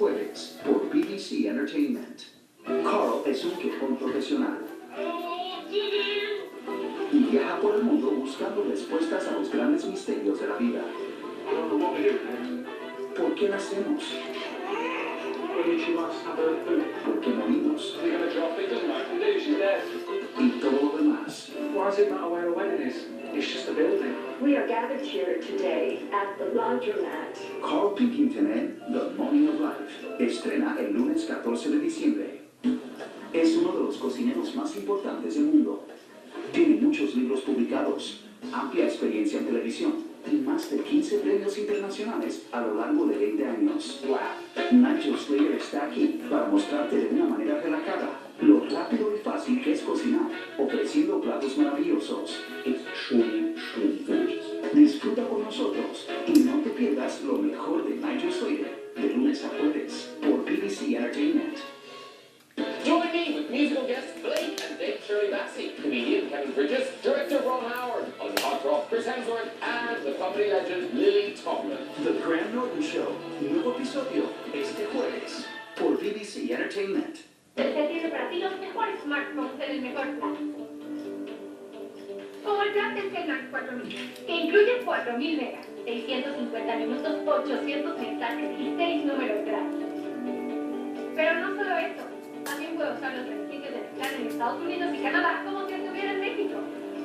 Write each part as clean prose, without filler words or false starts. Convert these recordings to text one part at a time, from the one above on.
jueves por BBC Entertainment. Carl es un quejón profesional y viaja por el mundo buscando respuestas a los grandes misterios de la vida. ¿Por qué nacemos? ¿Por qué morimos? Y todo lo demás. Why does it matter where a wedding is? It's just a building. We are gathered here today at the laundromat. Carl Pilkington en The Morning of Life estrena el lunes 14 de diciembre. Es uno de los cocineros más importantes del mundo. Tiene muchos libros publicados, amplia experiencia en televisión y más de 15 premios internacionales a lo largo de 20 años. Wow. Nigel Slater está aquí para mostrarte de una manera relajada lo rápido y fácil que es cocinar, ofreciendo platos maravillosos. It's truly, truly delicious. Disfruta con nosotros y no te pierdas lo mejor de Nigel Slater, de lunes a jueves, por BBC Entertainment. Join me with musical guests Blake and Dave Shirley Bassey, comedian Kevin Bridges, director Ron Howard, on Hot Rock Chris Hemsworth, and the comedy legend Lily Tomlin. The Graham Norton Show, nuevo episodio este jueves por BBC Entertainment. Se tiene para ti los mejores smartphones en el mejor plan. Como el plan del Max 4000, que incluye 4000 megas, 650 minutos, 800 mensajes y 6 números gratis. Pero no solo eso, también puedo usar los beneficios del plan en Estados Unidos y Canadá como si estuviera en México.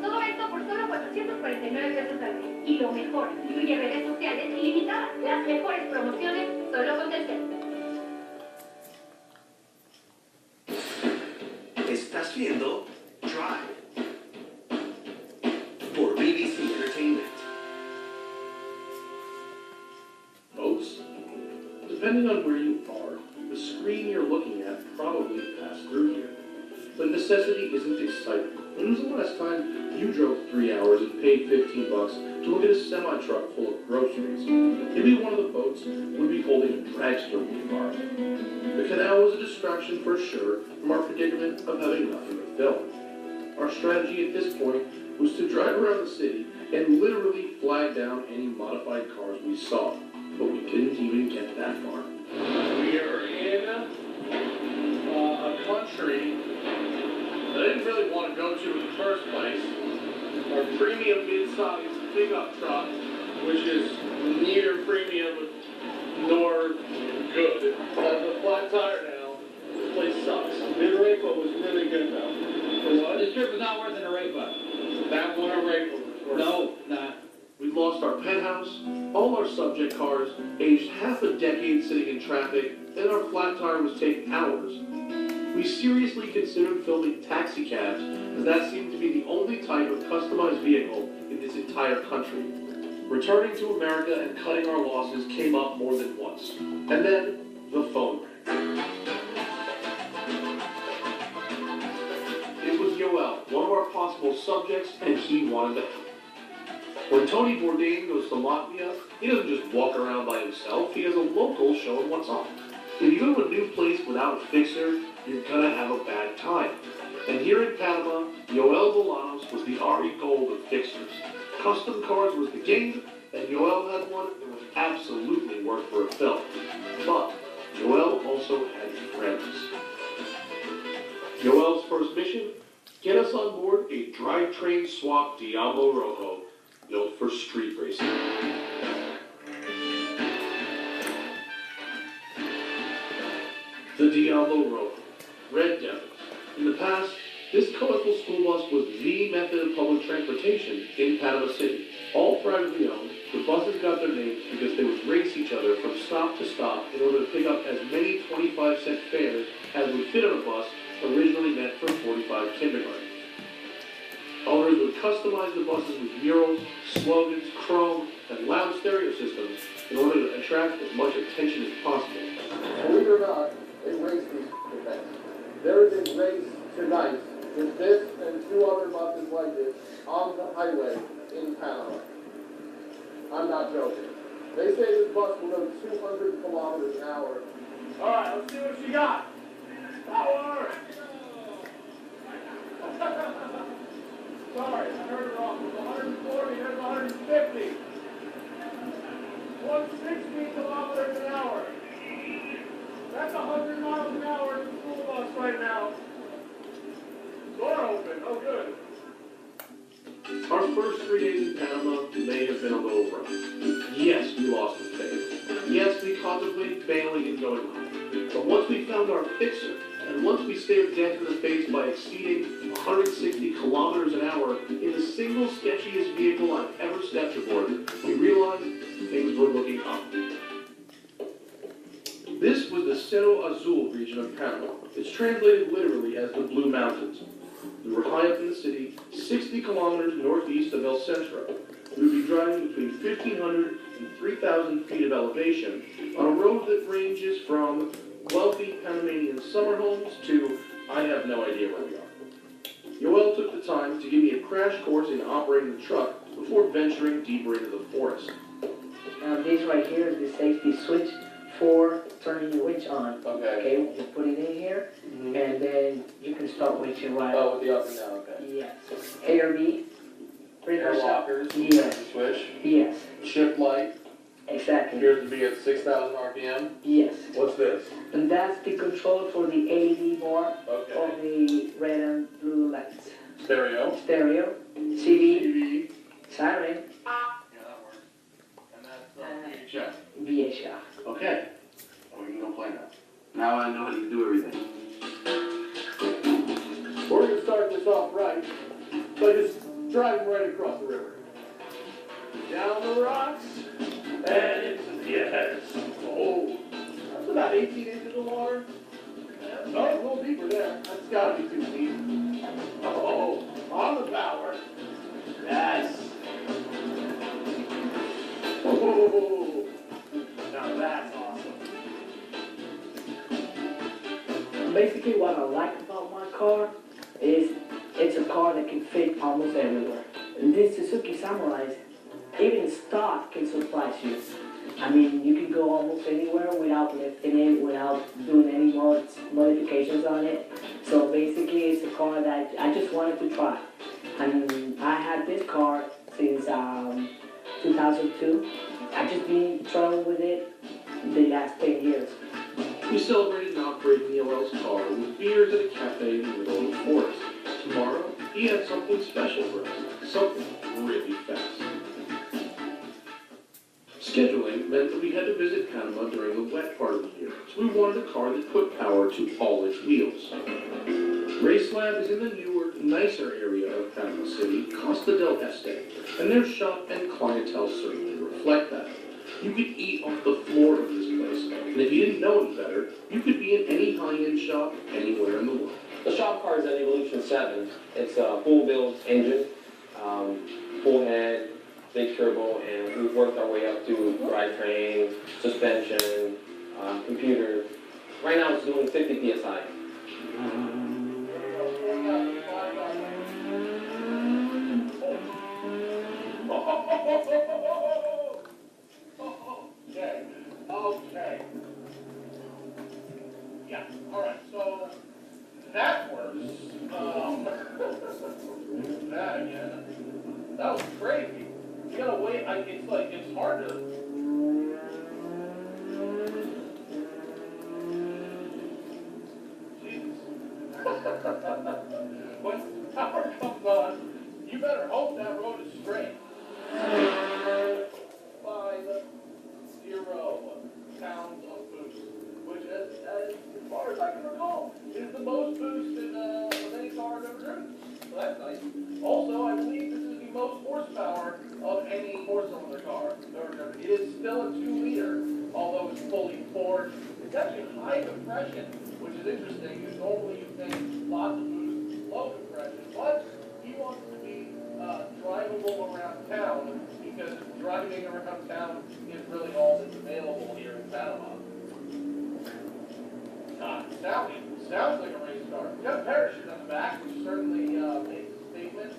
Todo esto por solo 449 pesos al mes. Y lo mejor, incluye redes sociales ilimitadas. Las mejores promociones solo con Telcel. Estás viendo Drive por BBC Entertainment. Folks, depending on where you are, the screen you're looking at probably passed through here. But necessity isn't exciting. When was the last time you drove 3 hours and paid $15 to look at a semi-truck full of groceries? Maybe one of the boats would be holding a dragster we borrowed. The canal was a distraction for sure from our predicament of having nothing to film. Our strategy at this point was to drive around the city and literally flag down any modified cars we saw. But we didn't even get that far. We are in a country that I didn't really want to go to in the first place. Our premium mid-size pickup truck, which is neither premium nor good, has a flat tire now. This place sucks. The Arepa was really good though. What? This trip was not worth an Arepa. That one Arepa was worth. No, not. We lost our penthouse, all our subject cars, aged half a decade sitting in traffic, and our flat tire was taking hours. We seriously considered filming taxi cabs, as that seemed to be the only type of customized vehicle in this entire country. Returning to America and cutting our losses came up more than once. And then, the phone rang. It was Yoel, one of our possible subjects, and he wanted to help. When Tony Bourdain goes to Latvia, he doesn't just walk around by himself, he has a local showing what's up. If you go to a new place without a fixer, you're gonna have a bad time. And here in Panama, Yoel Bolanos was the Ari Gold of fixers. Custom cars was the game, and Yoel had one that was absolutely worth for a film. But Yoel also had friends. Yoel's first mission? Get us on board a drivetrain swap Diablo Rojo, built for street racing. The Diablo Rojo, Red Devils. In the past, this colorful school bus was the method of public transportation in Panama City. All privately owned, the buses got their names because they would race each other from stop to stop in order to pick up as many 25-cent fares as would fit on a bus originally meant for 45 kindergartens. Owners would customize the buses with murals, slogans, chrome, and loud stereo systems in order to attract as much attention as possible. Believe it or not, they race these events. There is a race tonight with this and 2 other buses like this on the highway in Panama. I'm not joking. They say this bus will go 200 kilometers an hour. All right, let's see what you got. Power! Sorry, I heard it wrong. It was 140, there's 150. 160 kilometers an hour. Oh, good. Our first 3 days in Panama may have been a little rough. Yes, we lost the faith. Yes, we contemplated bailing and going home. But once we found our fixer, and once we stared death in the face by exceeding 160 kilometers an hour in the single sketchiest vehicle I've ever stepped aboard, we realized things were looking up. This was the Cerro Azul region of Panama. It's translated literally as the Blue Mountains. We were high up in the city, 60 kilometers northeast of El Centro. We would be driving between 1,500 and 3,000 feet of elevation on a road that ranges from wealthy Panamanian summer homes to I have no idea where we are. Yoel took the time to give me a crash course in operating the truck before venturing deeper into the forest. Now this right here is the safety switch for turning your winch on. Okay. You put it in here, and then you can start winching right. Oh, with the up and down, okay. Yes. ARB. Air lockers. Yes. Switch. Yes. Shift light. Exactly. Appears to be at 6,000 RPM. Yes. What's this? And that's the control for the LED bar Okay. of the red and blue lights. Stereo. Stereo, CD, TV. siren, Yeah, that works. And that's VHF. VHF. Okay. Well, we can go play now. Now I know how to do everything. We're gonna start this off right by just driving right across the river. Down the rocks and into the edge. Oh, that's about 18 inches of water. Yeah, oh, a little deeper there. That's gotta be too deep. Oh, on the power. Yes. Oh, now that's awesome. Basically what I like about my car is it's a car that can fit almost everywhere. And this Suzuki Samurai, even stock can surprise you. I mean, you can go almost anywhere without lifting it, without doing any modifications on it. So basically it's a car that I just wanted to try. I mean, I had this car since 2002. I just been traveling with it the last 10 years. We celebrated not breaking Yoel's car with beers at a cafe in the middle of the forest. Tomorrow, he had something special for us. Something really fast. Scheduling meant that we had to visit Panama during the wet part of the year, so we wanted a car that put power to all its wheels. Race Lab is in the newer, nicer area of Panama City, Costa del Este, and their shop and clientele certainly reflect that. You could eat off the floor of this place, and if you didn't know any better, you could be in any high-end shop anywhere in the world. The shop car is an Evolution 7. It's a full build engine, full head, big turbo, and we've worked our way up to drivetrain, suspension, computer. Right now it's doing 50 PSI. Okay. Yeah, alright, so that works. That again. That was crazy. You gotta wait, it's hard to. Jesus. When power comes on, you better hope that road is straight. 5 pounds of boost, which as far as I can recall, is the most boost in of any car I've ever driven. So that's nice. Also, I believe this is the most horsepower of any four-cylinder car I've ever driven. It is still a 2-liter, although it's fully forged. It's actually high compression, which is interesting, because normally you think lots of boost, low compression, but he wants to be drivable around town, because driving around town is really all that's available here in Panama. Sounds like a race car. It's got a parachute on the back, which certainly makes a statement.